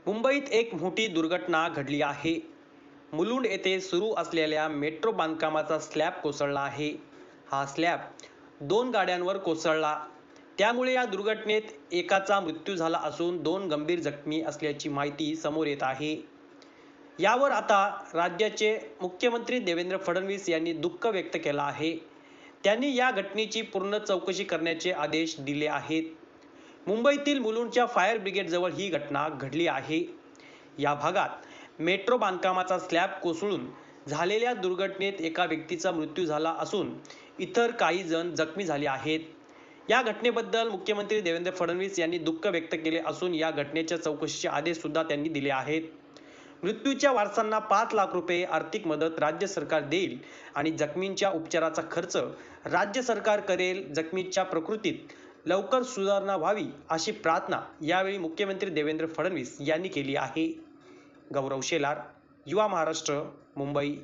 मुंबईत एक मोठी दुर्घटना घडली आहे. मुलुंड येथे सुरू असलेल्या मेट्रो बांधकामाचा स्लॅब कोसळला आहे. हा स्लॅब दोन गाड्यांवर कोसळला. त्यामुळे या दुर्घटनेत एकाचा मृत्यू झाला असून दोन गंभीर जखमी असल्याची माहिती समोर येत आहे. यावर आता राज्याचे मुख्यमंत्री देवेंद्र फडणवीस यांनी दुःख व्यक्त केलं आहे. त्यांनी या घटनेची पूर्ण चौकशी करण्याचे आदेश दिले आहेत. मुंबईतील मुलुंडच्या फायर ब्रिगेडजवळ ही घटना घडली आहे. या भागात मेट्रो बांधकामाचा स्लॅब कोसळून झालेल्या दुर्घटनेत एका व्यक्तीचा मृत्यू झाला असून इतर काही जण जखमी झाले आहेत. या घटनेबद्दल मुख्यमंत्री देवेंद्र फडणवीस यांनी दुःख व्यक्त केले असून या घटनेच्या चौकशीचे आदेश सुद्धा त्यांनी दिले आहेत. मृत्यूच्या वारसांना 5 लाख रुपये आर्थिक मदत राज्य सरकार देईल आणि जखमींच्या उपचाराचा खर्च राज्य सरकार करेल. जखमींच्या प्रकृतीत लवकर सुधारणा व्हावी अशी प्रार्थना यावेळी मुख्यमंत्री देवेंद्र फडणवीस यांनी केली आहे. गौरव शेलार, युवा महाराष्ट्र, मुंबई.